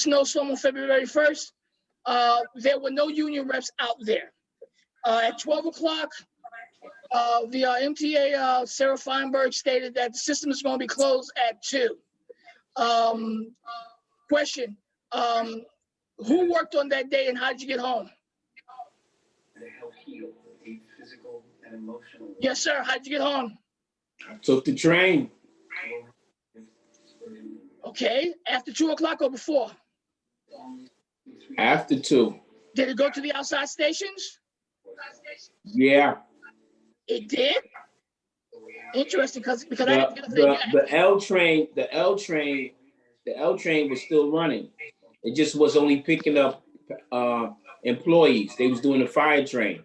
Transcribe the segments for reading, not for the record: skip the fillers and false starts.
snowstorm on February 1st, there were no union reps out there. At 12 o'clock, the MTA, Sarah Feinberg, stated that the system is going to be closed at 2. Question, who worked on that day and how did you get home? Yes, sir. How'd you get home? I took the train. Okay. After 2 o'clock or before? After 2. Did it go to the outside stations? Yeah. It did? Interesting, because I didn't get the L train was still running. It just was only picking up employees. They was doing the fire train.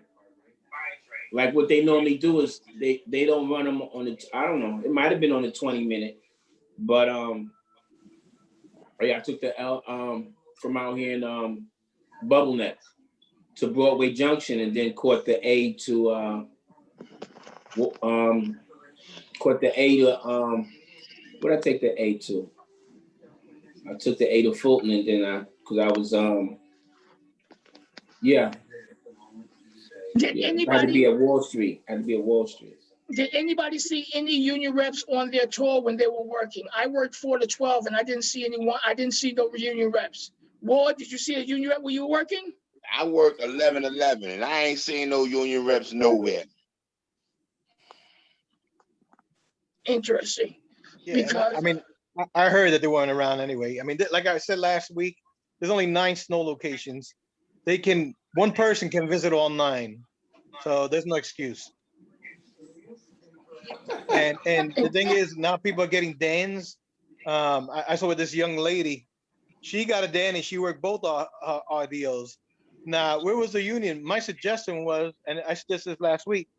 Like what they normally do is they don't run them on the, I don't know, it might have been on the 20-minute, but yeah, I took the L from out here in Bubble Neck to Broadway Junction and then caught the A to where'd I take the A to? I took the A to Fulton and then because I was yeah. Did anybody, I had to be at Wall Street. Did anybody see any union reps on their tour when they were working? I worked 4 to 12 and I didn't see anyone. I didn't see no union reps. Ward, did you see a union rep when you were working? I worked 11/11 and I ain't seen no union reps nowhere. Interesting. Yeah, because I mean, I heard that they weren't around anyway. I mean, like I said last week, there's only 9 snow locations. One person can visit all 9. So there's no excuse. And the thing is, now people are getting DANs. I saw with this young lady, she got a DAN and she worked both RDOs. Now, where was the union? My suggestion was, and I suggested this last week,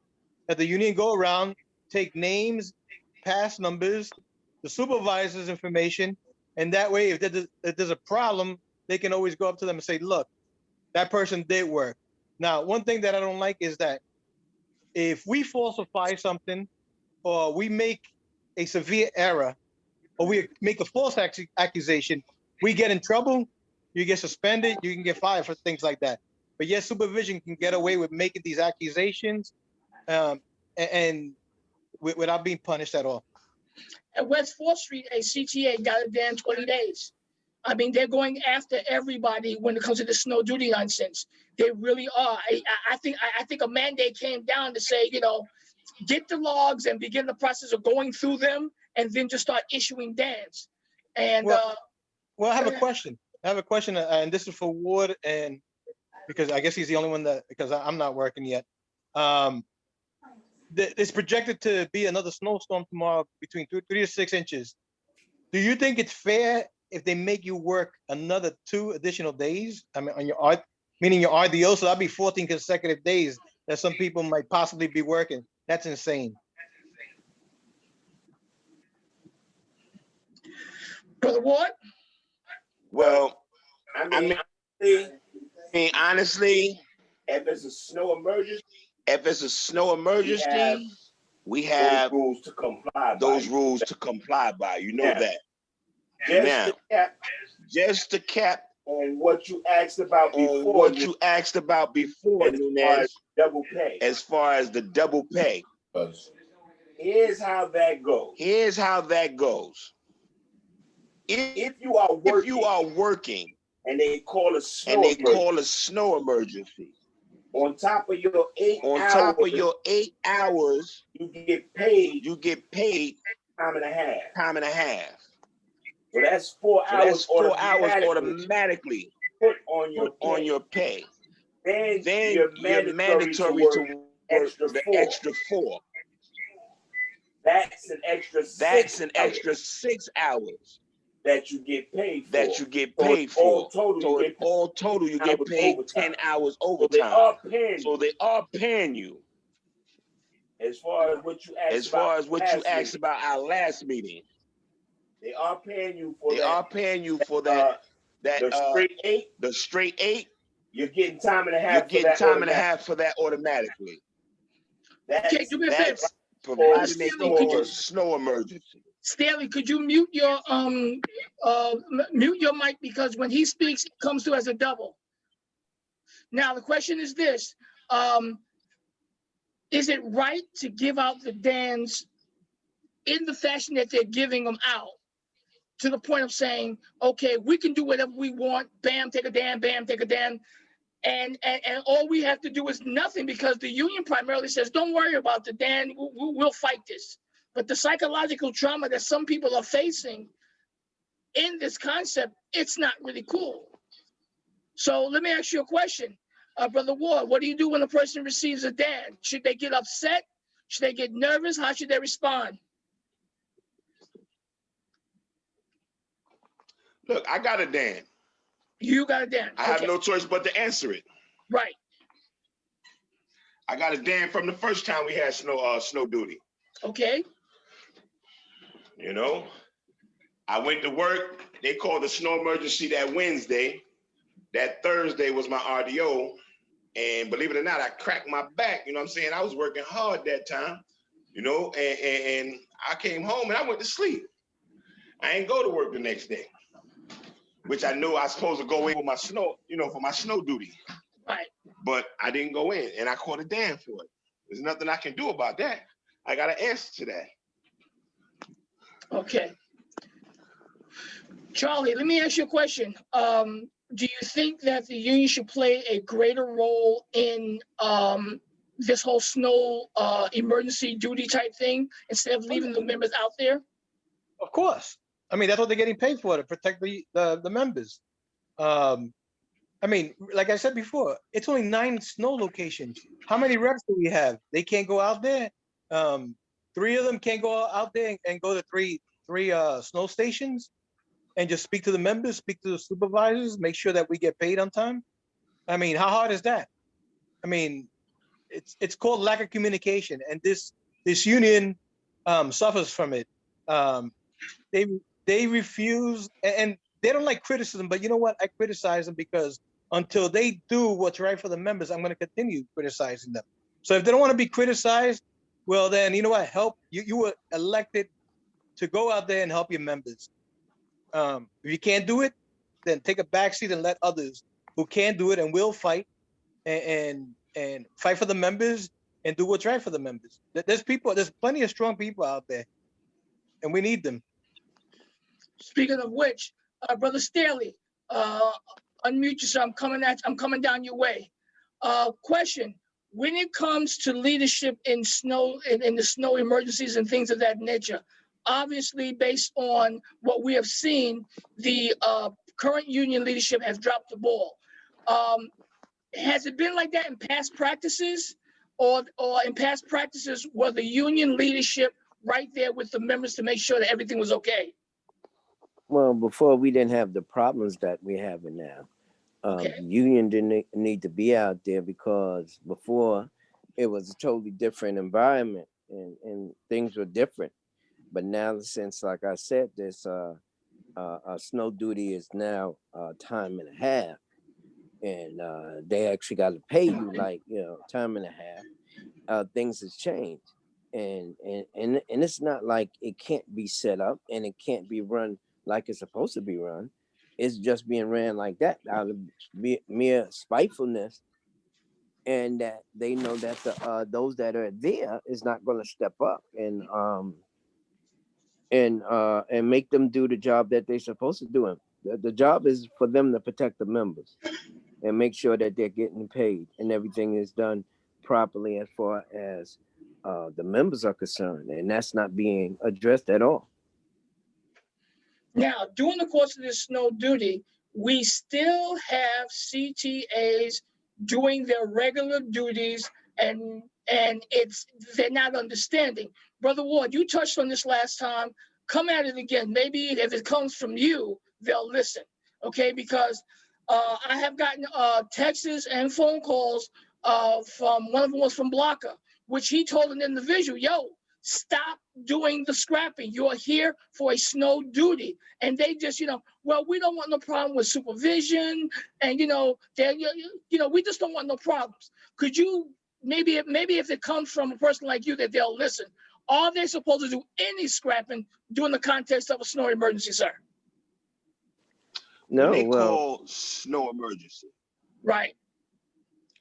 that the union go around, take names, pass numbers, the supervisor's information, and that way, if there's a problem, they can always go up to them and say, look, that person did work. Now, one thing that I don't like is that if we falsify something or we make a severe error or we make a false accusation, we get in trouble, you get suspended, you can get fired for things like that. But yes, supervision can get away with making these accusations and without being punished at all. At West 4th Street, a CTA got a DAN 20 days. I mean, they're going after everybody when it comes to the snow duty nonsense. They really are. I think a mandate came down to say, you know, get the logs and begin the process of going through them and then just start issuing DANs. And well, I have a question. And this is for Ward, and because I guess he's the only one because I'm not working yet. It's projected to be another snowstorm tomorrow between 3 to 6 inches. Do you think it's fair if they make you work another 2 additional days? I mean, on your meaning your RDO, so that'd be 14 consecutive days that some people might possibly be working. That's insane. Brother Ward? Well, I mean, honestly, if it's a snow emergency, we have those rules to comply by. You know that. Just to cap on what you asked about before, Munez, double pay. As far as the double pay. Here's how that goes. If you are working and they call a snow emergency, on top of your 8 hours, you get paid time and a half. So that's 4 hours. Automatically put on your pay. Then you're mandatory to work the extra 4. That's an extra 6 hours that you get paid for. All total, you get paid 10 hours overtime. So they are paying you. As far as what you asked about our last meeting, they are paying you for that. The straight 8. You're getting time and a half. For that automatically. Okay, do me a favor. Providing they go to snow emergency. Staley, could you mute your mic, because when he speaks, it comes through as a double. Now the question is this: is it right to give out the DANs in the fashion that they're giving them out, to the point of saying, okay, we can do whatever we want, bam, take a Dan, bam, take a Dan, and all we have to do is nothing, because the union primarily says, don't worry about the Dan, we'll fight this. But the psychological trauma that some people are facing in this concept, it's not really cool. So let me ask you a question. Brother Ward, what do you do when a person receives a Dan? Should they get upset? Should they get nervous? How should they respond? Look, I got a Dan. You got a Dan. I have no choice but to answer it. Right. I got a Dan from the first time we had snow duty. Okay. You know, I went to work. They called the snow emergency that Wednesday. That Thursday was my RDO. And believe it or not, I cracked my back. You know what I'm saying? I was working hard that time, you know, and I came home and I went to sleep. I ain't go to work the next day, which I knew I was supposed to go in with my snow, you know, for my snow duty. Right. But I didn't go in, and I caught a Dan for it. There's nothing I can do about that. I got an answer to that. Okay. Charlie, let me ask you a question. Do you think that the union should play a greater role in this whole snow emergency duty type thing, instead of leaving the members out there? Of course. I mean, that's what they're getting paid for, to protect the members. I mean, like I said before, it's only 9 snow locations. How many reps do we have? They can't go out there. 3 of them can't go out there and go to three snow stations and just speak to the members, speak to the supervisors, make sure that we get paid on time. I mean, how hard is that? I mean, it's called lack of communication, and this union suffers from it. They refuse, and they don't like criticism, but you know what? I criticize them because until they do what's right for the members, I'm going to continue criticizing them. So if they don't want to be criticized, well, then you know what? Help. You were elected to go out there and help your members. If you can't do it, then take a backseat and let others who can do it and will fight and fight for the members and do what's right for the members. There's plenty of strong people out there, and we need them. Speaking of which, Brother Staley, unmute yourself. I'm coming down your way. Question: when it comes to leadership in the snow emergencies and things of that nature, obviously based on what we have seen, the current union leadership has dropped the ball. Has it been like that in past practices, or in past practices were the union leadership right there with the members to make sure that everything was okay? Well, before we didn't have the problems that we're having now. Okay. The union didn't need to be out there because before it was a totally different environment and things were different. But now, since, like I said, this snow duty is now time and a half, and they actually got to pay you like, you know, time and a half. Things has changed, and it's not like it can't be set up and it can't be run like it's supposed to be run. It's just being ran like that out of mere spitefulness, and that they know that those that are there is not going to step up and make them do the job that they're supposed to do. The job is for them to protect the members and make sure that they're getting paid and everything is done properly as far as the members are concerned, and that's not being addressed at all. Now, during the course of this snow duty, we still have CTAs doing their regular duties, and they're not understanding. Brother Ward, you touched on this last time. Come at it again. Maybe if it comes from you, they'll listen. Okay, because I have gotten texts and phone calls from, one of them was from Blocker, which he told an individual, yo, stop doing the scrapping. You're here for a snow duty. And they just, well, we don't want no problem with supervision. And, we just don't want no problems. Could you, maybe if it comes from a person like you, that they'll listen. Are they supposed to do any scrapping during the context of a snow emergency, sir? When they well, call snow emergency. Right.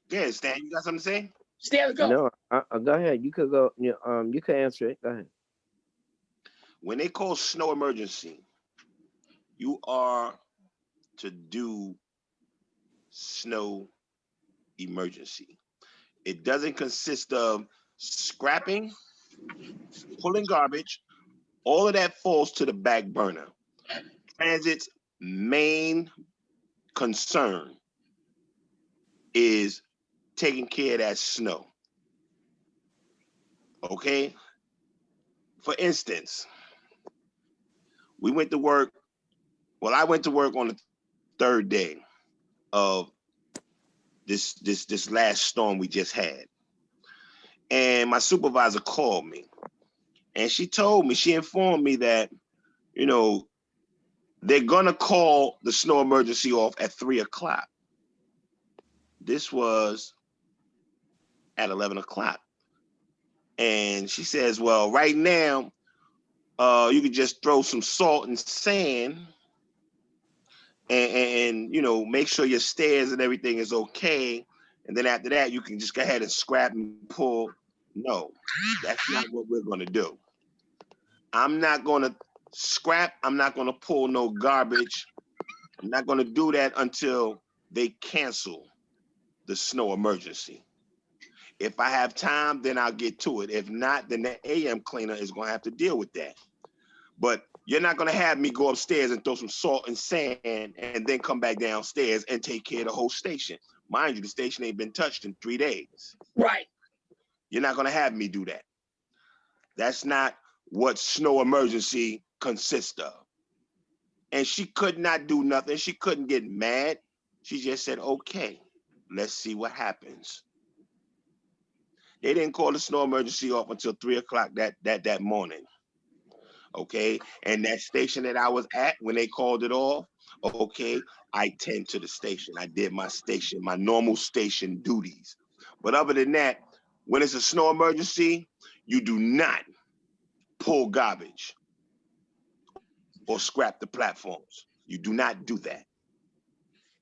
Yeah, Stan, you got something to say? Stanley, go. no, go ahead. You could go. You can answer it. Go ahead. When they call snow emergency, you are to do snow emergency. It doesn't consist of scrapping, pulling garbage. All of that falls to the back burner. Transit's main concern is taking care of that snow. Okay? For instance, we went to work. Well, I went to work on the third day of this last storm we just had. And my supervisor called me. And she informed me that, you know, they're gonna call the snow emergency off at 3 o'clock. This was at 11 o'clock. And she says, well, right now, you could just throw some salt and sand and you know, make sure your stairs and everything is okay. And then after that, you can just go ahead and scrap and pull. No, that's not what we're gonna do. I'm not gonna scrap. I'm not gonna pull no garbage. I'm not gonna do that until they cancel the snow emergency. If I have time, then I'll get to it. If not, then the AM cleaner is gonna have to deal with that. But you're not gonna have me go upstairs and throw some salt and sand and then come back downstairs and take care of the whole station. Mind you, the station ain't been touched in 3 days. Right. You're not gonna have me do that. That's not what snow emergency consists of. And she could not do nothing. She couldn't get mad. She just said, okay, let's see what happens. They didn't call the snow emergency off until 3 o'clock that morning. Okay, and that station that I was at when they called it off, okay, I tend to the station. I did my station, my normal station duties. But other than that, when it's a snow emergency, you do not pull garbage or scrap the platforms. You do not do that.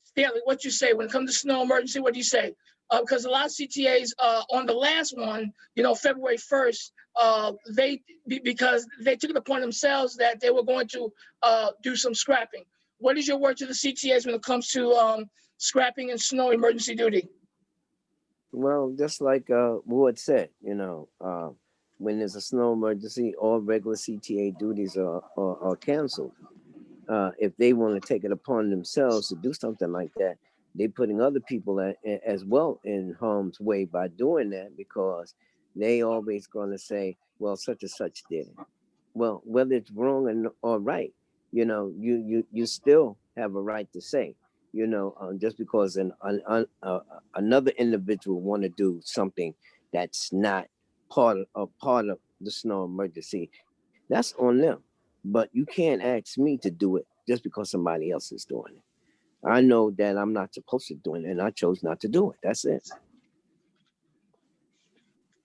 Stanley, what you say when it comes to snow emergency? What do you say? Because a lot of CTAs on the last one, you know, February 1st, because they took it upon themselves that they were going to do some scrapping. What is your word to the CTAs when it comes to scrapping and snow emergency duty? Well, just like Ward said, you know, when there's a snow emergency, all regular CTA duties are canceled. If they want to take it upon themselves to do something like that, they're putting other people as well in harm's way by doing that, because they always going to say, well, such and such did it. Well, whether it's wrong or right, you know, you still have a right to say, you know, just because another individual want to do something that's not part of the snow emergency, that's on them. But you can't ask me to do it just because somebody else is doing it. I know that I'm not supposed to do it, and I chose not to do it. That's it.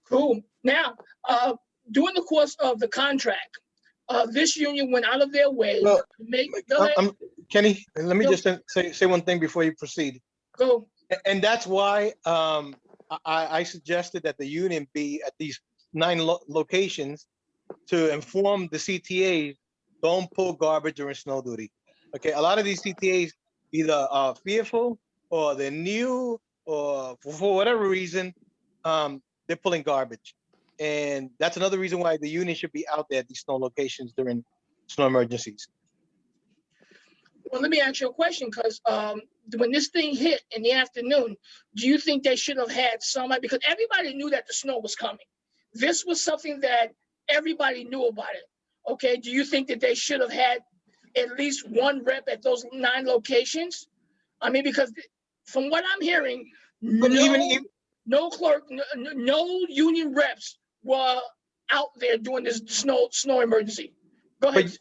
Cool. Now, during the course of the contract, this union went out of their way Well, to make. Go ahead. Kenny, let me Go. just say one thing before you proceed. Go. And that's why I suggested that the union be at these 9 locations to inform the CTAs, don't pull garbage during snow duty. Okay, a lot of these CTAs either are fearful or they're new or for whatever reason, they're pulling garbage. And that's another reason why the union should be out there at these snow locations during snow emergencies. Well, let me ask you a question, because when this thing hit in the afternoon, do you think they should have had somebody, because everybody knew that the snow was coming. This was something that everybody knew about it. Okay, do you think that they should have had at least one rep at those 9 locations? I mean, because from what I'm hearing, But no clerk, no union reps were out there doing this snow emergency. Go ahead.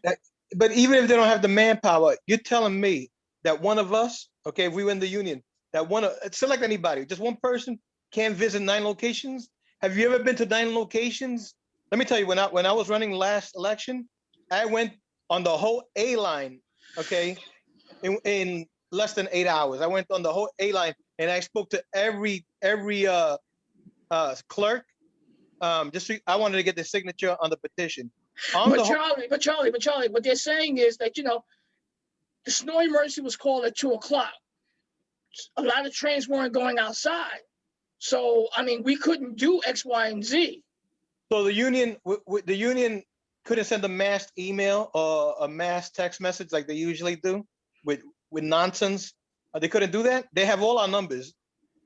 But even if they don't have the manpower, you're telling me that one of us, okay, if we were in the union, that select anybody, just one person can't visit 9 locations? Have you ever been to 9 locations Let me tell you, when I was running last election, I went on the whole A line, okay, in less than 8 hours. I went on the whole A line and I spoke to every clerk. I wanted to get the signature on the petition. But Charlie, what they're saying is that, you know, the snow emergency was called at 2 o'clock. A lot of trains weren't going outside. So, I mean, we couldn't do X, Y, and Z. So the union couldn't send a mass email or a mass text message like they usually do with nonsense. They couldn't do that. They have all our numbers,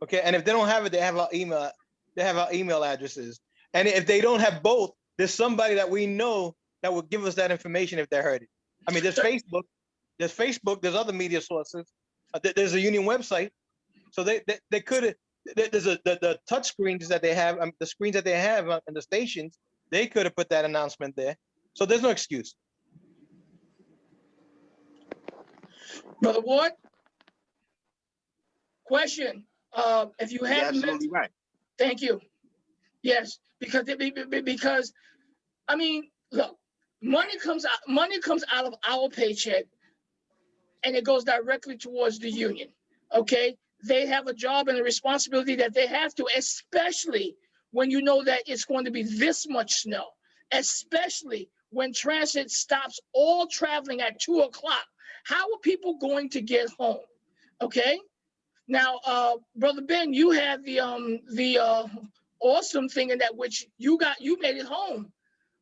okay? And if they don't have it, they have our email. They have our email addresses. And if they don't have both, there's somebody that we know that will give us that information if they heard it. I mean, there's Facebook, there's other media sources. There's a union website. So they could, there's the touch screens that they have, the screens that they have in the stations, they could have put that announcement there. So there's no excuse. Brother Ward, question. If you have, absolutely right. Thank you. Yes, because I mean, look, money comes out of our paycheck, and it goes directly towards the union. Okay, they have a job and a responsibility that they have to, especially when you know that it's going to be this much snow, especially when transit stops all traveling at 2 o'clock. How are people going to get home? Okay. Now, Brother Ben, you had the awesome thing in that which you made it home.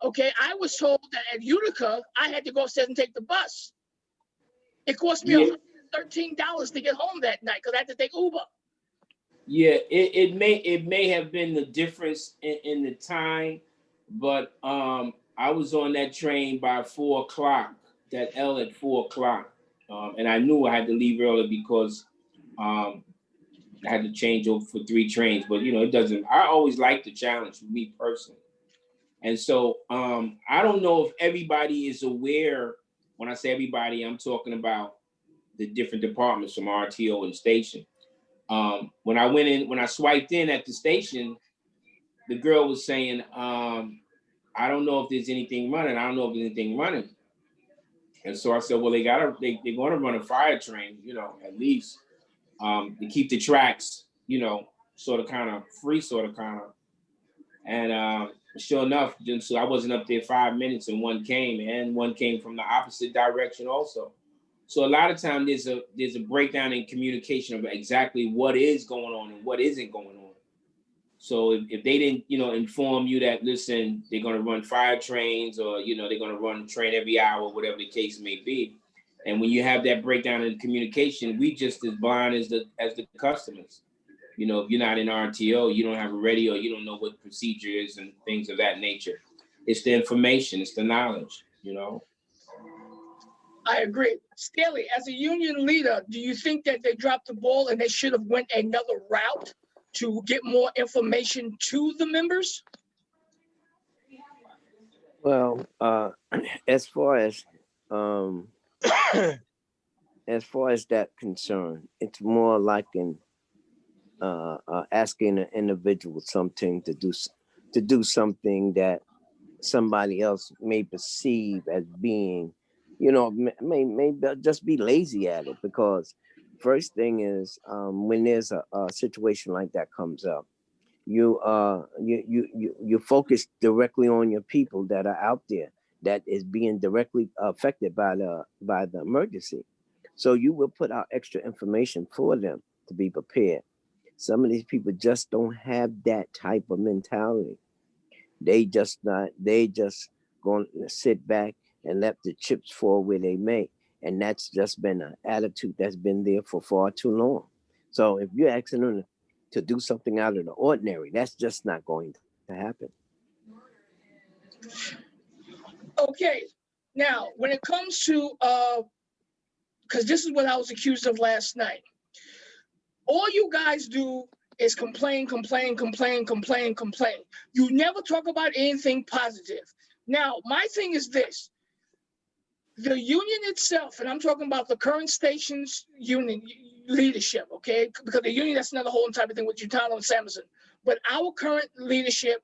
Okay, I was told that at Utica, I had to go upstairs and take the bus. It cost me $113 to get home that night because I had to take Uber. Yeah, it may have been the difference in the time, but I was on that train by 4 o'clock, that L at 4 o'clock. And I knew I had to leave early because I had to change over for 3 trains, but you know, it doesn't, I always like the challenge for me personally. And so I don't know if everybody is aware. When I say everybody, I'm talking about the different departments from RTO and station. When I swiped in at the station, the girl was saying, I don't know if there's anything running. I don't know if there's anything running. And so I said, well, they're going to run a fire train, you know, at least to keep the tracks, you know, sort of kind of free, sort of kind of. And sure enough, so I wasn't up there 5 minutes and one came from the opposite direction also. So a lot of times there's a breakdown in communication of exactly what is going on and what isn't going on. So if they didn't, you know, inform you that, listen, they're going to run fire trains or, you know, they're going to run a train every hour, whatever the case may be. And when you have that breakdown in communication, we just as blind as the customers. You know, if you're not in RTO, you don't have a radio, you don't know what procedure is and things of that nature. It's the information, it's the knowledge, you know. I agree. Staley, as a union leader, do you think that they dropped the ball and they should have went another route to get more information to the members? Well, as far as that concern, it's more like asking an individual something to do something that somebody else may perceive as being, you know, may just be lazy at it. Because first thing is, when there's a situation like that comes up, you focus directly on your people that are out there that is being directly affected by the emergency. So you will put out extra information for them to be prepared. Some of these people just don't have that type of mentality. They just going to sit back and let the chips fall where they may. And that's just been an attitude that's been there for far too long. So if you're asking them to do something out of the ordinary, that's just not going to happen. Okay, now when it comes to, because this is what I was accused of last night. All you guys do is complain. You never talk about anything positive. Now, my thing is this. The union itself, and I'm talking about the current station's union leadership, okay? Because the union, that's another whole entire thing with Utano and Samuelson. But our current leadership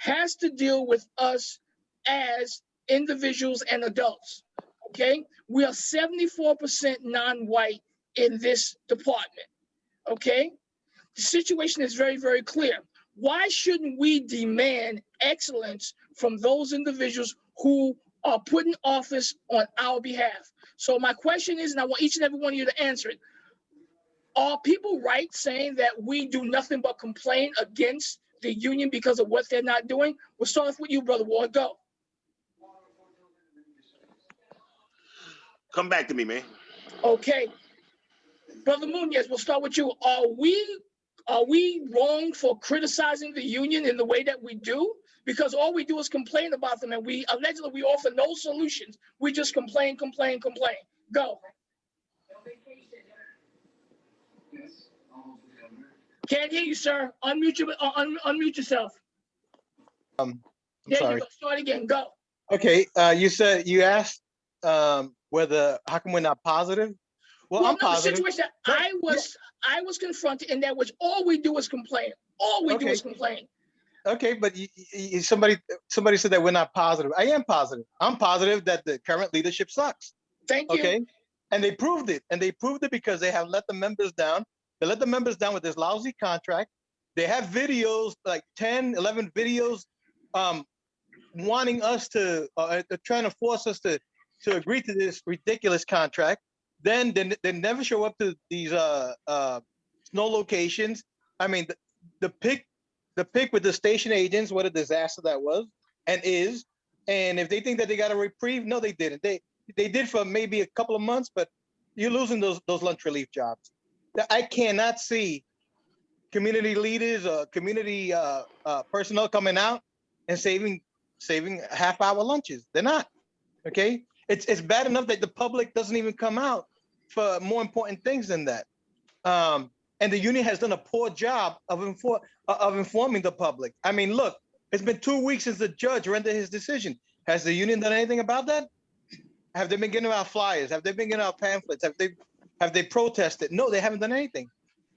has to deal with us as individuals and adults, okay? We are 74% non-white in this department, okay? The situation is very, very clear. Why shouldn't we demand excellence from those individuals who are put in office on our behalf? So my question is, and I want each and every one of you to answer it, are people right saying that we do nothing but complain against the union because of what they're not doing? We'll start off with you, Brother Ward. Go. Come back to me, man. Okay. Brother Munez, we'll start with you. Are we wrong for criticizing the union in the way that we do? Because all we do is complain about them, and we allegedly we offer no solutions. We just complain, complain, complain. Go. Can't hear you, sir. Unmute yourself. I'm There sorry. you go. Start again. Go. Okay, you asked whether how come we're not positive? Well, I'm no, positive. the situation that I was confronted, and that was all we do is complain. All we do is complain. Okay, but somebody said that we're not positive. I am positive. I'm positive that the current leadership sucks. Thank you. Okay, and they proved it. And they proved it because they have let the members down. They let the members down with this lousy contract. They have videos, like 10, 11 videos, wanting us to, trying to force us to agree to this ridiculous contract. Then they never show up to these snow locations. I mean, the pick with the station agents, what a disaster that was and is. And if they think that they got a reprieve, no, they didn't. They did for maybe a couple of months, but you're losing those lunch relief jobs. I cannot see community leaders or community personnel coming out and saving half-hour lunches. They're not. Okay, it's bad enough that the public doesn't even come out for more important things than that. And the union has done a poor job of informing the public. I mean, look, it's been 2 weeks since the judge rendered his decision. Has the union done anything about that? Have they been getting out flyers? Have they been getting out pamphlets? Have they protested? No, they haven't done anything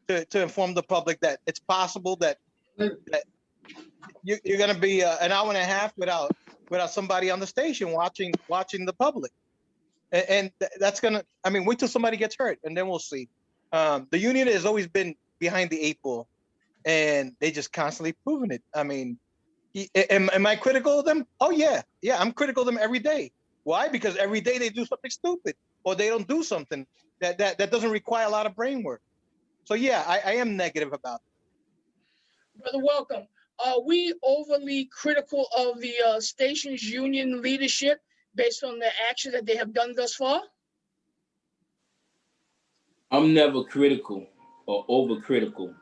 to inform the public that it's possible that you're going to be an hour and a half without somebody on the station watching the public. And that's going to, I mean, wait till somebody gets hurt and then we'll see. The union has always been behind the 8 ball and they just constantly proving it. I mean, am I critical of them? Oh yeah. I'm critical of them every day. Why? Because every day they do something stupid or they don't do something that doesn't require a lot of brain work. So yeah, I am negative about it. Brother, welcome. Are we overly critical of the station's union leadership based on the action that they have done thus far? I'm never critical or overcritical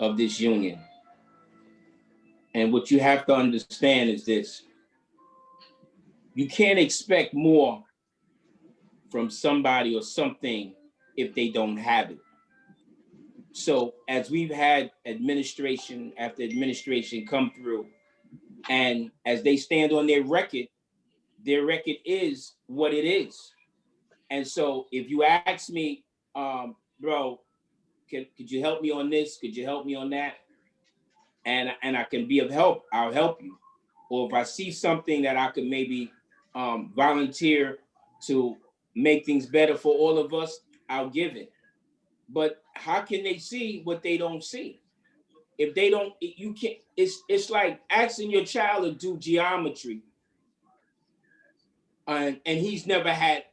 of this union. And what you have to understand is this. You can't expect more from somebody or something if they don't have it. So as we've had administration after administration come through, and as they stand on their record is what it is. And so if you ask me, bro, could you help me on this? Could you help me on that? And I can be of help, I'll help you. Or if I see something that I could maybe volunteer to make things better for all of us, I'll give it. But how can they see what they don't see? If they don't, you can't, it's like asking your child to do geometry and he's never had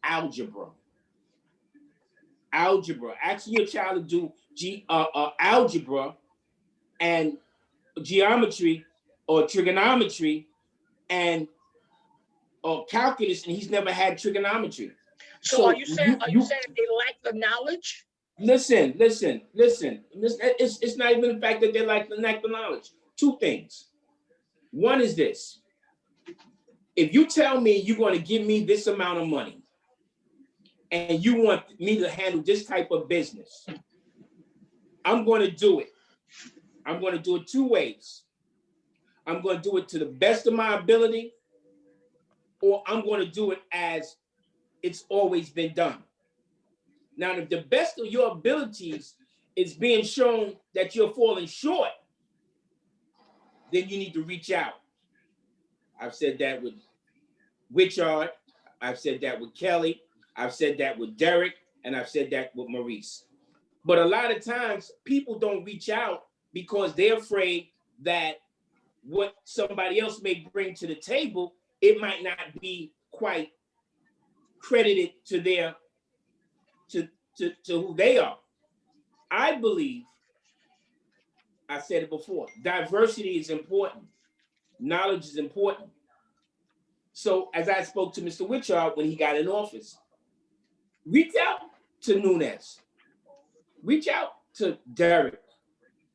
algebra. Asking your child to do algebra and geometry or trigonometry and calculus, and he's never had trigonometry. So are you saying that they lack the knowledge? Listen. It's not even the fact that they lack the knowledge. 2 things. One is this. If you tell me you're going to give me this amount of money and you want me to handle this type of business, I'm going to do it. I'm going to do it 2 ways. I'm going to do it to the best of my ability, or I'm going to do it as it's always been done. Now, if the best of your abilities is being shown that you're falling short, then you need to reach out. I've said that with Witchard. I've said that with Kelly. I've said that with Derek. And I've said that with Maurice. But a lot of times people don't reach out because they're afraid that what somebody else may bring to the table, it might not be quite credited to their to who they are. I believe, I said it before, diversity is important. Knowledge is important. So as I spoke to Mr. Witchard when he got in office, reach out to MUNIZ, reach out to Derek,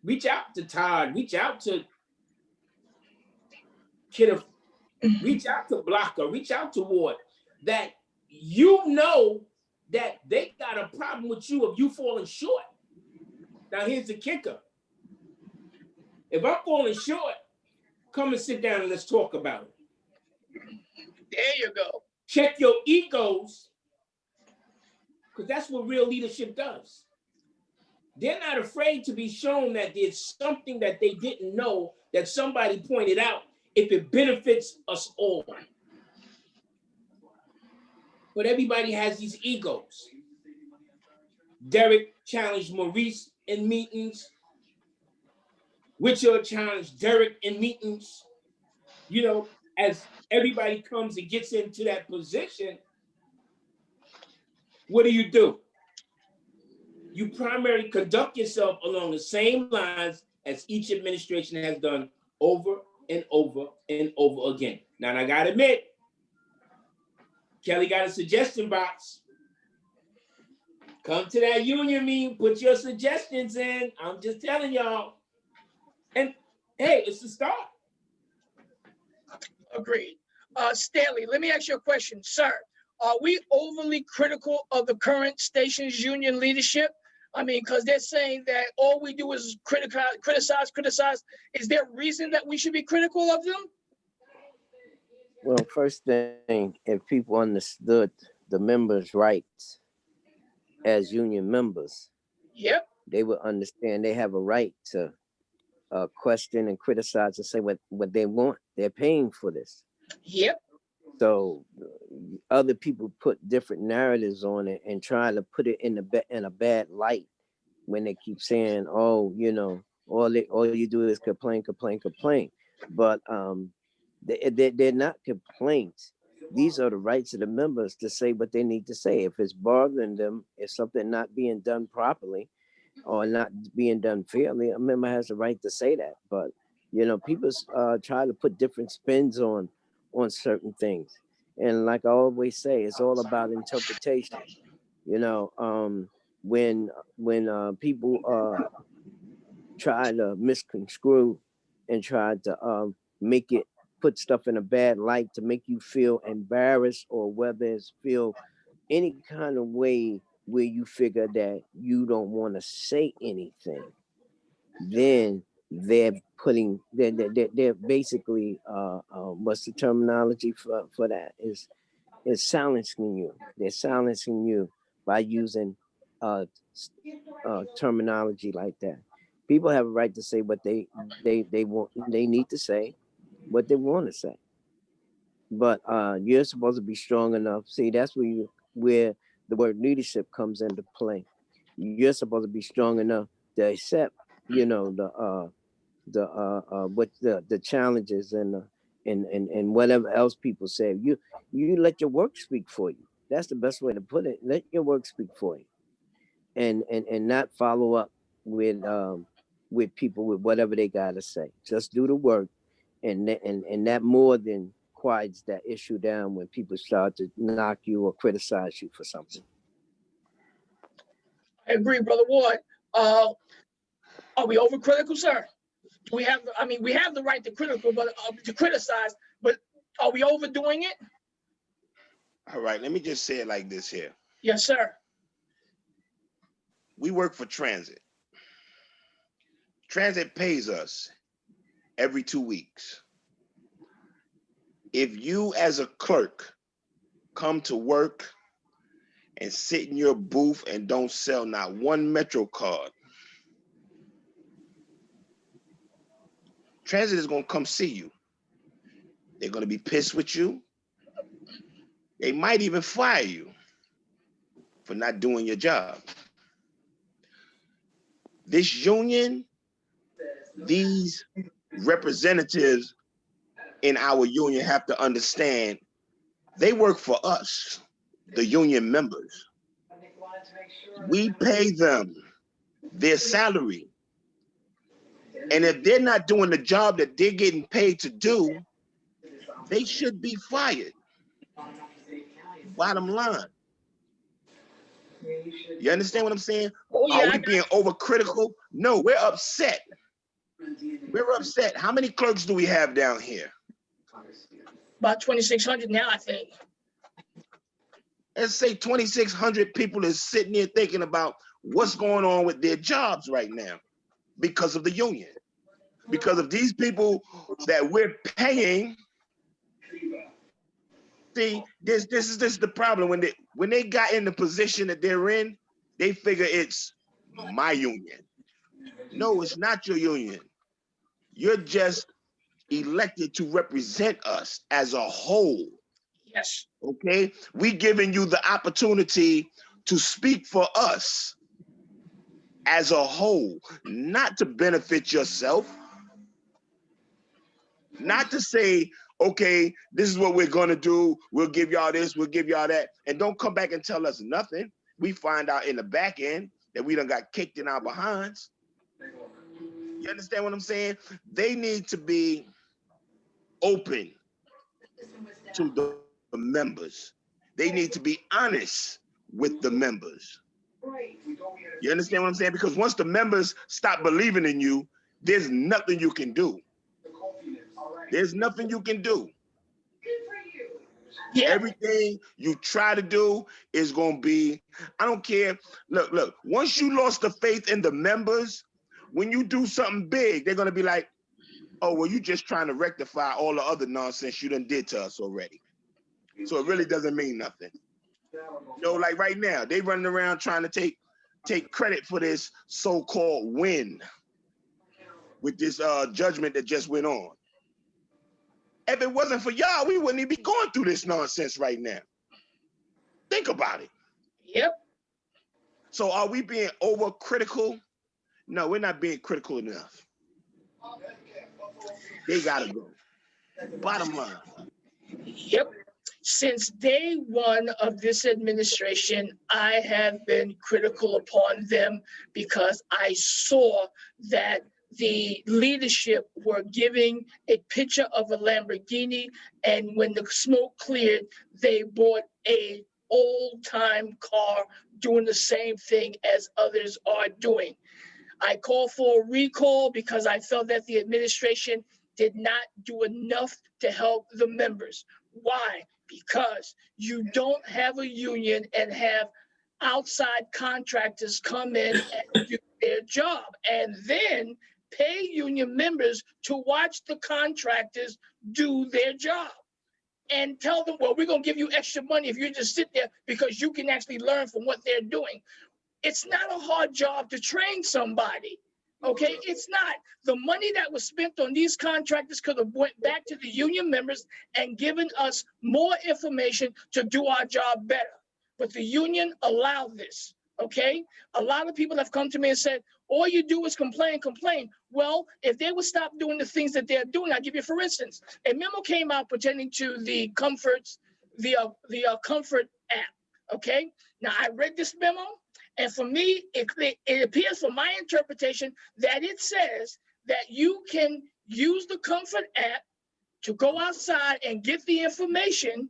reach out to Todd, reach out to Kenneth, reach out to Blocker, reach out to Ward, that you know that they got a problem with you of you falling short. Now here's the kicker. If I'm falling short, come and sit down and let's talk about it. There you go. Check your egos, because that's what real leadership does. They're not afraid to be shown that there's something that they didn't know that somebody pointed out if it benefits us all. But everybody has these egos. Derek challenged Maurice in meetings. Witcher challenged Derek in meetings. You know, as everybody comes and gets into that position, what do? You primarily conduct yourself along the same lines as each administration has done over and over and over again. Now, I gotta admit, Kelly got a suggestion box. Come to that union meeting, put your suggestions in. I'm just telling y'all. And hey, it's a start. Agreed. Staley, let me ask you a question, sir. Are we overly critical of the current station's union leadership? I mean, because they're saying that all we do is criticize. Is there a reason that we should be critical of them? Well, first thing, if people understood the members' rights as union members, yep, they would understand they have a right to question and criticize and say what they want. They're paying for this. Yep. So other people put different narratives on it and try to put it in a bad light when they keep saying, oh, you know, all you do is complain. But they're not complaints. These are the rights of the members to say what they need to say. If it's bothering them, if something not being done properly or not being done fairly, a member has the right to say that. But, you know, people try to put different spins on certain things. And like I always say, it's all about interpretation. You know, when people try to misconstrue and try to put stuff in a bad light to make you feel embarrassed, or whether it's feel any kind of way where you figure that you don't want to say anything, then they're basically what's the terminology for that is silencing you. They're silencing you by using terminology like that. People have a right to say what they want, they need to say what they want to say. But you're supposed to be strong enough. See, that's where the word leadership comes into play. You're supposed to be strong enough to accept, you know, the challenges and whatever else people say. You let your work speak for you. That's the best way to put it. Let your work speak for you, and not follow up with people with whatever they gotta say. Just do the work, and that more than quiets that issue down when people start to knock you or criticize you for something. I agree, Brother Ward. Are we overcritical, sir? We have the right to criticize, but are we overdoing it? All right, let me just say it like this here. Yes, sir. We work for transit. Transit pays us every 2 weeks. If you as a clerk come to work and sit in your booth and don't sell not one Metro card, Transit is gonna come see you. They're gonna be pissed with you. They might even fire you for not doing your job. This union, these representatives in our union have to understand they work for us, the union members. We pay them their salary. And if they're not doing the job that they're getting paid to do, they should be fired. Bottom line. You understand what I'm saying? Oh, yeah, Are we being overcritical? No, we're upset. We're upset. How many clerks do we have down here? about 2,600 now, I think. Let's say 2,600 people is sitting there thinking about what's going on with their jobs right now because of the union. Because of these people that we're paying. See, this is the problem. When they got in the position that they're in, they figure it's my union. No, it's not your union. You're just elected to represent us as a whole. Yes. Okay? We giving you the opportunity to speak for us as a whole, not to benefit yourself, not to say, okay, this is what we're gonna do. We'll give y'all this, we'll give y'all that. And don't come back and tell us nothing. We find out in the back end that we done got kicked in our behinds. You understand what I'm saying? They need to be open to the members. They need to be honest with the members. You understand what I'm saying? Because once the members stop believing in you, there's nothing you can do. There's nothing you can do. Yeah. Everything you try to do is going to be, I don't care. Look, once you lost the faith in the members, when you do something big, they're going to be like, oh, well, you just trying to rectify all the other nonsense you done did to us already. So it really doesn't mean nothing. You know, like right now, they running around trying to take credit for this so-called win with this judgment that just went on. If it wasn't for y'all, we wouldn't even be going through this nonsense right now. Think about it. Yep. So are we being overcritical? No, we're not being critical enough. They gotta go. Bottom line. Yep. Since day one of this administration, I have been critical upon them because I saw that the leadership were giving a picture of a Lamborghini, and when the smoke cleared, they bought a old-time car doing the same thing as others are doing. I called for a recall because I felt that the administration did not do enough to help the members. Why? Because you don't have a union and have outside contractors come in and do their job, and then pay union members to watch the contractors do their job and tell them, well, we're going to give you extra money if you just sit there because you can actually learn from what they're doing. It's not a hard job to train somebody. Okay, it's not. The money that was spent on these contractors could have went back to the union members and given us more information to do our job better. But the union allowed this, okay? A lot of people have come to me and said, all you do is complain, complain. Well, if they would stop doing the things that they're doing, I'll give you, for instance, a memo came out pertaining to the Comfort app, okay? Now, I read this memo. And for me, it appears from my interpretation that it says that you can use the Comfort app to go outside and get the information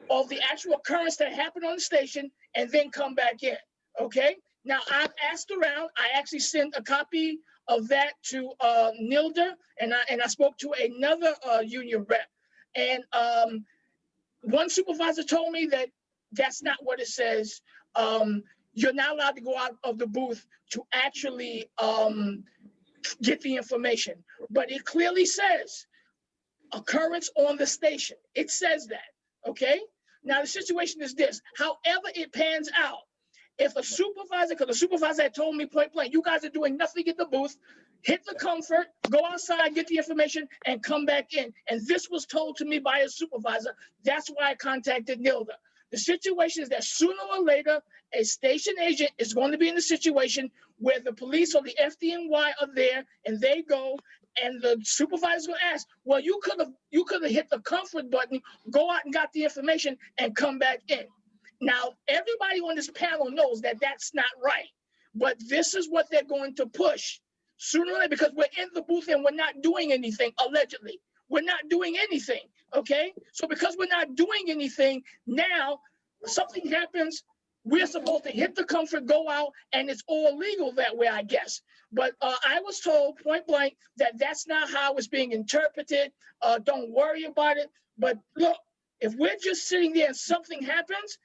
of the actual occurrence that happened on the station and then come back in, okay? Now, I've asked around. I actually sent a copy of that to Nilda, and I spoke to another union rep. And one supervisor told me that that's not what it says. You're not allowed to go out of the booth to actually get the information. But it clearly says occurrence on the station. It says that, okay? Now the situation is this, however it pans out, If a supervisor, because the supervisor had told me point blank, you guys are doing nothing in the booth, hit the comfort, go outside, get the information, and come back in. And this was told to me by a supervisor. That's why I contacted Nilda. The situation is that sooner or later, a station agent is going to be in a situation where the police or the FDNY are there, and they go, and the supervisor's going to ask, well, you could have hit the comfort button, go out and got the information, and come back in. Now, everybody on this panel knows that that's not right, but this is what they're going to push sooner or later, because we're in the booth and we're not doing anything, allegedly. We're not doing anything, okay? So because we're not doing anything, now something happens, we're supposed to hit the comfort, go out, and it's all legal that way, I guess. But I was told point blank that that's not how it's being interpreted. Don't worry about it. But look, if we're just sitting there and something happens,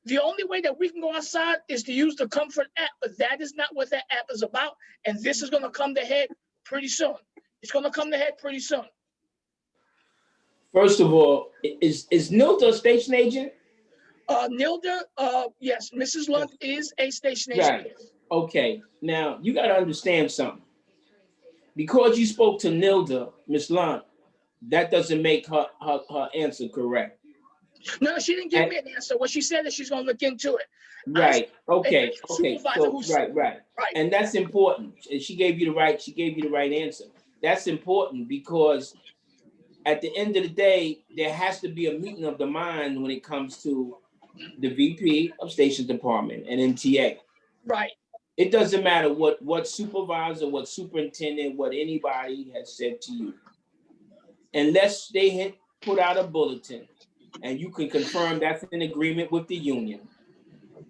the only way that we can go outside is to use the Comfort app, but that is not what that app is about. And this is going to come to head pretty soon. It's going to come to head pretty soon. First of all, is Nilda a station agent? Nilda, yes, Mrs. Lunt is a station agent. Right. Okay. Now, you got to understand something. Because you spoke to Nilda, Miss Lunt, that doesn't make her answer correct. No, she didn't give me an answer. What she said is she's going to look into it. Right. Okay. Okay. So, right. And that's important. And she gave you the right answer. That's important because at the end of the day, there has to be a meeting of the mind when it comes to the VP of Station Department and MTA. Right. It doesn't matter what supervisor, what superintendent, what anybody has said to you. Unless they put out a bulletin and you can confirm that's in agreement with the union,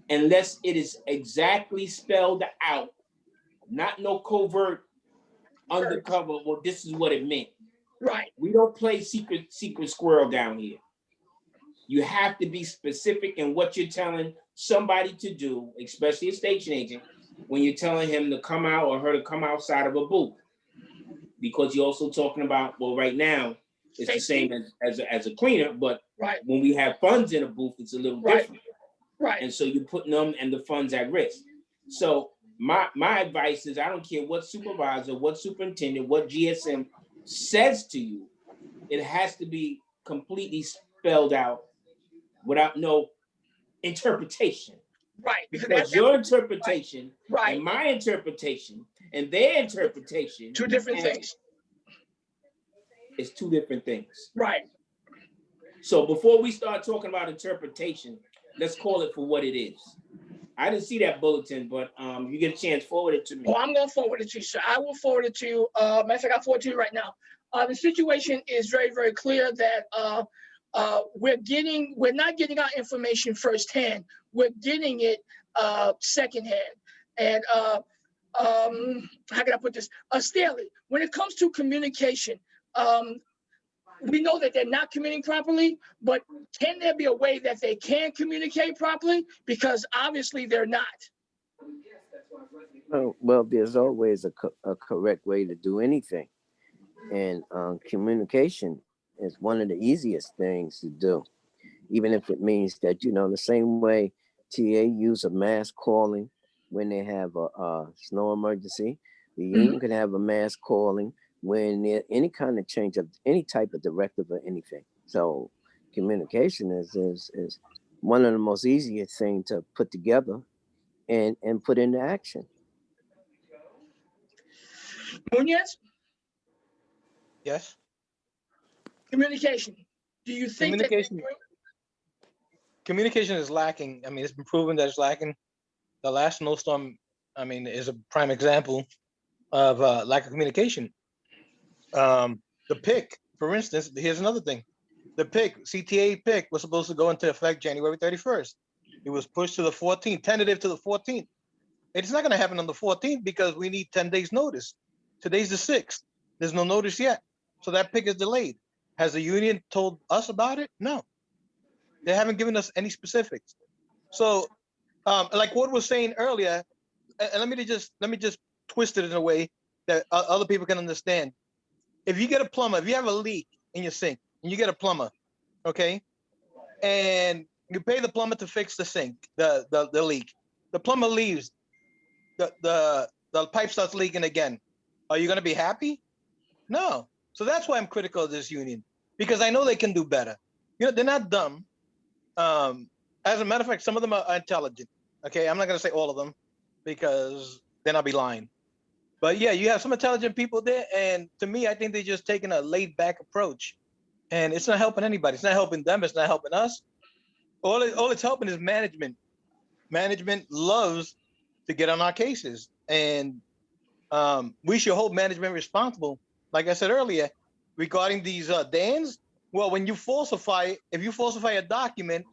unless it is exactly spelled out, not no covert undercover, well, this is what it meant. Right. We don't play secret squirrel down here. You have to be specific in what you're telling somebody to do, especially a station agent, when you're telling him to come out or her to come outside of a booth. Because you're also talking about, well, right now, it's the same as a cleaner, but when we have funds in a booth, it's a little different. Right. And so you're putting them and the funds at risk. So my advice is I don't care what supervisor, what superintendent, what GSM says to you, it has to be completely spelled out without no interpretation. Right. Because your interpretation and my interpretation and their interpretation. Two different things. It's two different things. Right. So before we start talking about interpretation, let's call it for what it is. I didn't see that bulletin, but you get a chance, forward it to me. Well, I'm going to forward it to you, sir. I will forward it to you. Matter of fact, I'll forward it to you right now. The situation is very, very clear that we're not getting our information firsthand. We're getting it secondhand. And how can I put this? Staley, when it comes to communication, we know that they're not communicating properly, but can there be a way that they can communicate properly? Because obviously they're not. Well, there's always a correct way to do anything. And communication is one of the easiest things to do, even if it means that, the same way TA use a mass calling when they have a snow emergency, the union can have a mass calling when there any kind of change of any type of directive or anything. So communication is one of the most easiest things to put together and put into action. MUNIZ? Yes. Communication. Do you think communication is lacking? I mean, it's been proven that it's lacking. The last snowstorm, is a prime example of lack of communication. The PIC, for instance, here's another thing. The PIC, CTA PIC was supposed to go into effect January 31st. It was pushed to the 14th, tentative to the 14th. It's not going to happen on the 14th because we need 10 days notice. Today's the 6th. There's no notice yet. So that PIC is delayed. Has the union told us about it? No. They haven't given us any specifics. So like Ward was saying earlier, and let me just twist it in a way that other people can understand. If you get a plumber, if you have a leak in your sink and you get a plumber, okay, and you pay the plumber to fix the sink, the leak, the plumber leaves, the pipe starts leaking again. Are you going to be happy? No. So that's why I'm critical of this union, because I know they can do better. You know, they're not dumb. As a matter of fact, some of them are intelligent. Okay, I'm not going to say all of them because then I'll be lying. But yeah, you have some intelligent people there, and to me, I think they're just taking a laid-back approach, and it's not helping anybody. It's not helping them. It's not helping us. All it's helping is management. Management loves to get on our cases, and we should hold management responsible. Like I said earlier, regarding these DANs. Well, when you falsify, if you falsify a document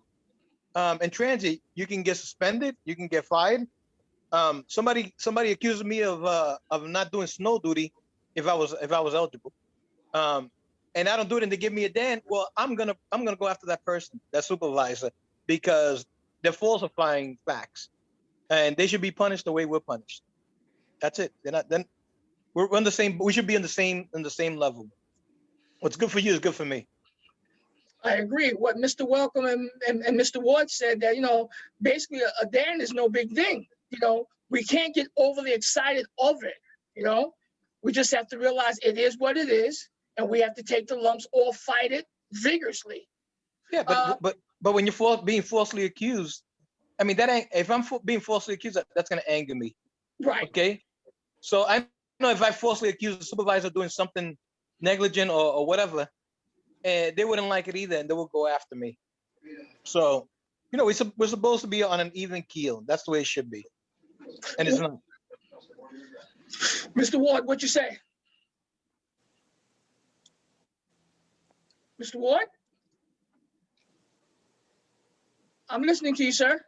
in transit, you can get suspended. You can get fired. Somebody accused me of not doing snow duty if I was eligible, and I don't do it, and they give me a DAN. Well, I'm gonna go after that person, that supervisor, because they're falsifying facts, and they should be punished the way we're punished. That's it. They're not. Then we're on the same. We should be in the same level. What's good for you is good for me. I agree. What Mr. Welcome and Mr. Ward said, that, you know, basically a DAN is no big thing. You know, we can't get overly excited over it. You know, we just have to realize it is what it is, and we have to take the lumps or fight it vigorously. Yeah, but when you're being falsely accused, I mean, that ain't, if I'm being falsely accused, that's gonna anger me. Right. Okay. So I know if I falsely accuse the supervisor of doing something negligent or whatever, and they wouldn't like it either, and they will go after me. So, you know, we're supposed to be on an even keel. That's the way it should be, and it's not. Mr. Ward, what you say? Mr. Ward? I'm listening to you, sir.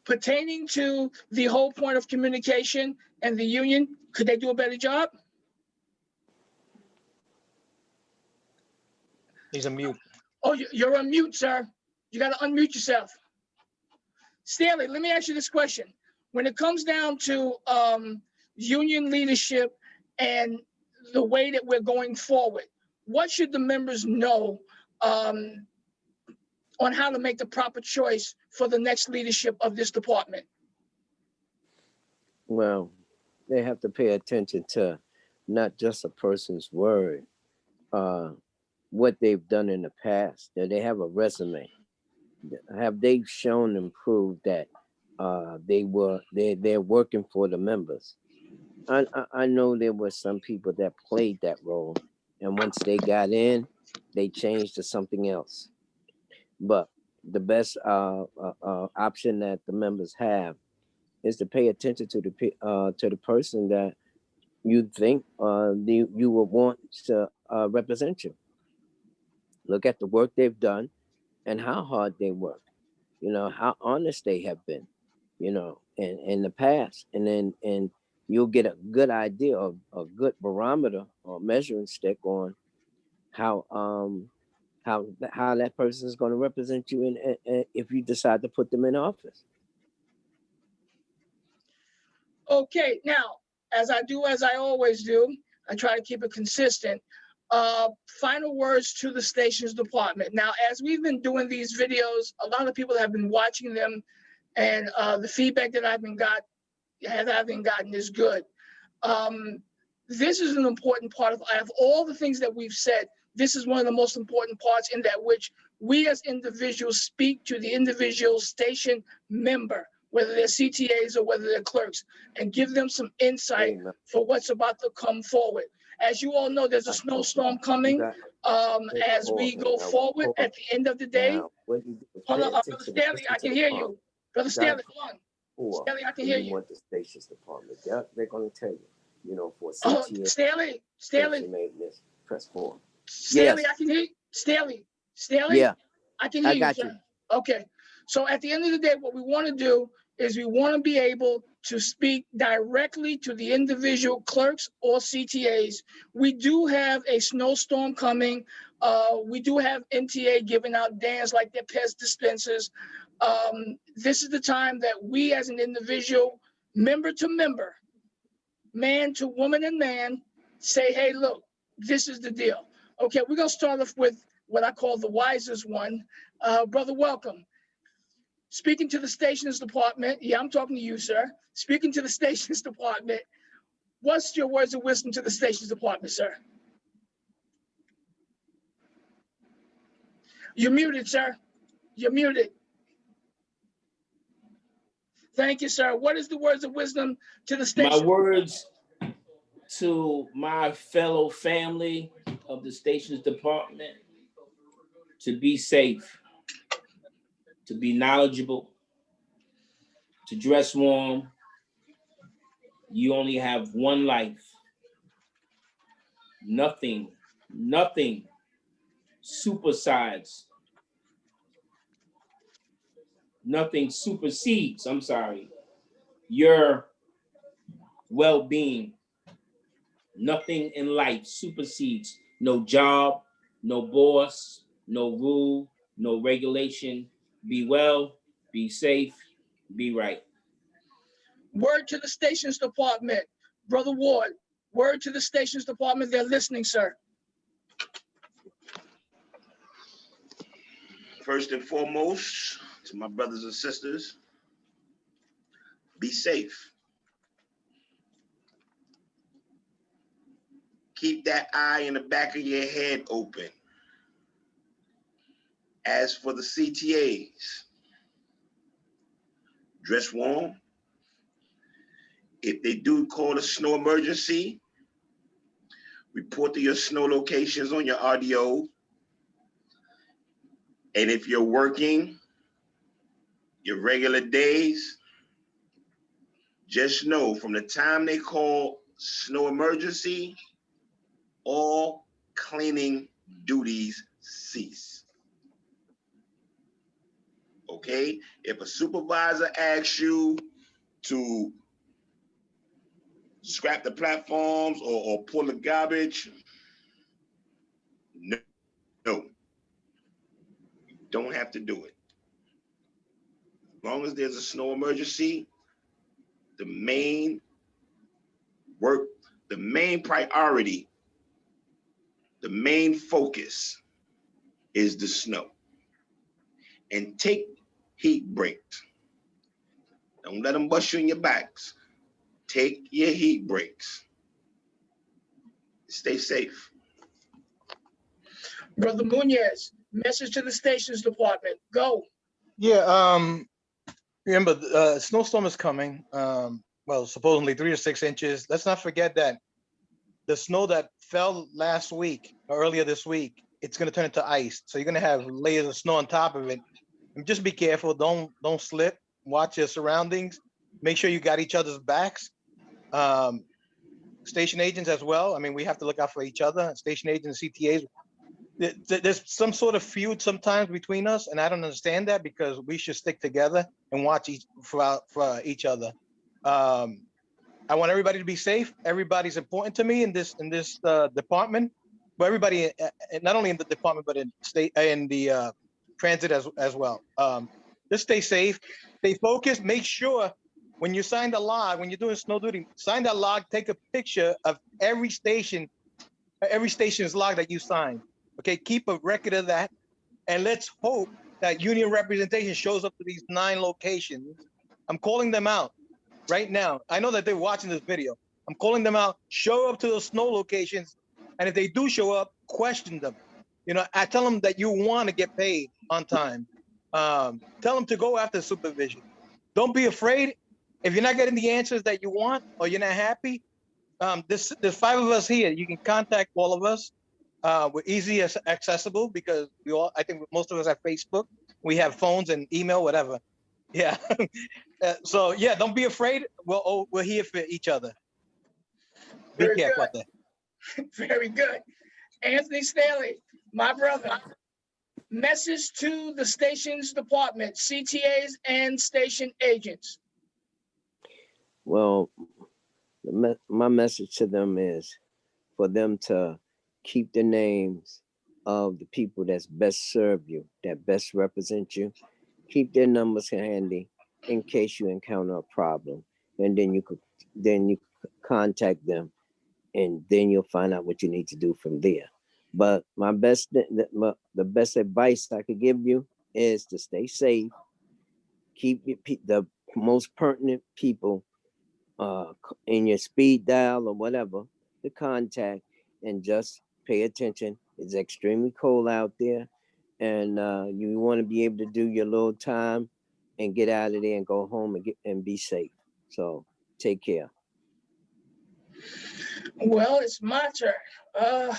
Pertaining to the whole point of communication and the union, could they do a better job? He's on mute. Oh, you're on mute, sir. You got to unmute yourself. Staley, let me ask you this question. When it comes down to union leadership and the way that we're going forward, what should the members know on how to make the proper choice for the next leadership of this department? Well, they have to pay attention to not just a person's word, what they've done in the past. That they have a resume. Have they shown and proved that they're working for the members? I know there were some people that played that role, and once they got in, they changed to something else. But the best option that the members have is to pay attention to the person that you think you would want to represent you. Look at the work they've done and how hard they work. You know, how honest they have been, you know, in the past. And you'll get a good idea of a good barometer or measuring stick on how that person is going to represent you in if you decide to put them in office. Okay, now, as I always do, I try to keep it consistent. Final words to the stations department. Now, as we've been doing these videos, a lot of people have been watching them, and the feedback that I've been gotten is good. This is an important part of all the things that we've said. This is one of the most important parts, in that which we as individuals speak to the individual station member, whether they're CTAs or whether they're clerks, and give them some insight for what's about to come forward. As you all know, there's a snowstorm coming as we go forward. At the end of the day, hold on, Brother Staley, I can hear you. Brother Staley, hold on. Staley, I can hear you. Want the stations department? They're going to tell you, you know, for CTA. Staley, press 4. Staley, Yes. I can hear you. Staley, yeah, I can hear I got you, sir. Okay, so at the end of the day, what we want to do is we want to be able to speak directly to the individual clerks or CTAs. We do have a snowstorm coming. We do have MTA giving out DANs like their Pez dispensers. This is the time that we as an individual, member to member, man to woman and man, say, hey, look, this is the deal. Okay, we're going to start off with what I call the wisest one. Brother, welcome. Speaking to the stations department, yeah, I'm talking to you, sir. Speaking to the stations department, what's your words of wisdom to the stations department, sir? You're muted, sir. You're muted. Thank you, sir. What is the words of wisdom to the station? My words to my fellow family of the stations department: to be safe, to be knowledgeable, to dress warm. You only have one life. Nothing supersedes. Nothing supersedes, I'm sorry, your well-being. Nothing in life supersedes. No job, no boss, no rule, no regulation. Be well, be safe, be right. Word to the stations department, Brother Ward. Word to the stations department. They're listening, sir. First and foremost, to my brothers and sisters, be safe. Keep that eye in the back of your head open. As for the CTAs, dress warm. If they do call a snow emergency, report to your snow locations on your RDO. And if you're working your regular days, just know from the time they call snow emergency, all cleaning duties cease. Okay? If a supervisor asks you to scrap the platforms or pull the garbage, no, you don't have to do it. As long as there's a snow emergency, the main priority, the main focus is the snow. And take heat breaks. Don't let them bust you in your backs. Take your heat breaks. Stay safe. Brother MUNIZ, message to the stations department. Go. Yeah, remember, snowstorm is coming. Well, supposedly 3 to 6 inches. Let's not forget that the snow that fell last week or earlier this week, it's going to turn into ice. So you're going to have layers of snow on top of it. And just be careful. Don't slip. Watch your surroundings. Make sure you got each other's backs. Station agents as well. I mean, we have to look out for each other. Station agents, CTAs. There's some sort of feud sometimes between us, and I don't understand that, because we should stick together and watch for each other. I want everybody to be safe. Everybody's important to me in this department, but everybody, not only in the department but in the transit as well. Just stay safe, stay focused. Make sure when you sign the log, when you're doing snow duty, sign that log. Take a picture of every station's log that you sign. Okay, keep a record of that, and let's hope that union representation shows up to these 9 locations. I'm calling them out right now. I know that they're watching this video. I'm calling them out. Show up to those snow locations, and if they do show up, question them. You know, I tell them that you want to get paid on time. Tell them to go after supervision. Don't be afraid. If you're not getting the answers that you want, or you're not happy, there's 5 of us here. You can contact all of us. We're easy accessible, because I think most of us have Facebook. We have phones and email, whatever. Yeah. So yeah, don't be afraid. We're here for each other. Be Very careful good. out there. Very good. Anthony Staley, my brother. Message to the stations department, CTAs and station agents. Well, my message to them is for them to keep the names of the people that's best serve you, that best represent you. Keep their numbers handy in case you encounter a problem, and then you could contact them, and then you'll find out what you need to do from there. But the best advice I could give you is to stay safe, keep the most pertinent people in your speed dial or whatever to contact, and just pay attention. It's extremely cold out there, and you want to be able to do your little time and get out of there and go home and be safe. So take care. Well, it's my turn.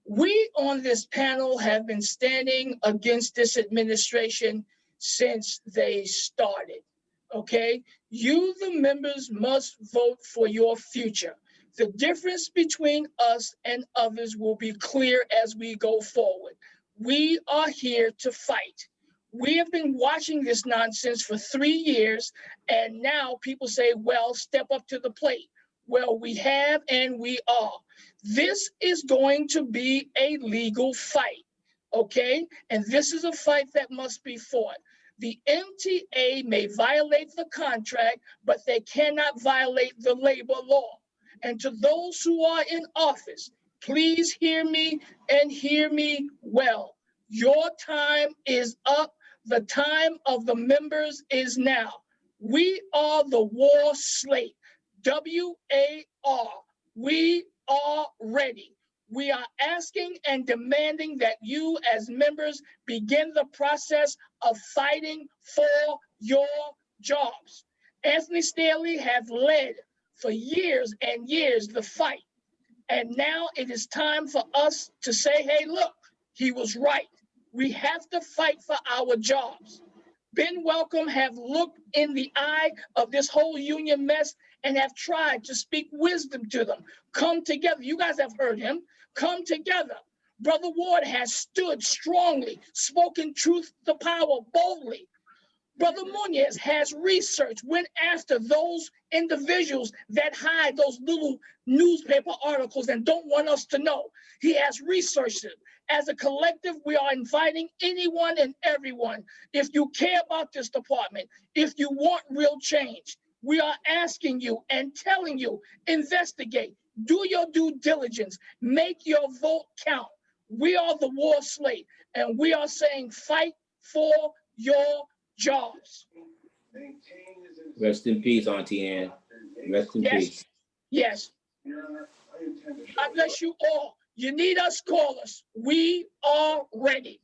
We on this panel have been standing against this administration since they started. Okay, you, the members, must vote for your future. The difference between us and others will be clear as we go forward. We are here to fight. We have been watching this nonsense for 3 years, and now people say, well, step up to the plate. Well, we have and we are. This is going to be a legal fight, okay? And this is a fight that must be fought. The MTA may violate the contract, but they cannot violate the labor law. And to those who are in office, please hear me and hear me well. Your time is up. The time of the members is now. We are the war slate. WAR. We are ready. We are asking and demanding that you as members begin the process of fighting for your jobs. Anthony Staley has led for years and years the fight. And now it is time for us to say, hey, look, he was right. We have to fight for our jobs. Ben Welcome have looked in the eye of this whole union mess and have tried to speak wisdom to them. Come together. You guys have heard him. Come together. Brother Ward has stood strongly, spoken truth to power boldly. Brother MUNIZ has researched, went after those individuals that hide those little newspaper articles and don't want us to know. He has researched it. As a collective, we are inviting anyone and everyone. If you care about this department, if you want real change, we are asking you and telling you, investigate, do your due diligence, make your vote count. We are the war slate, and we are saying fight for your jobs. Rest in peace, Auntie Ann. Rest in peace. Yes. God bless you all. You need us, call us. We are ready.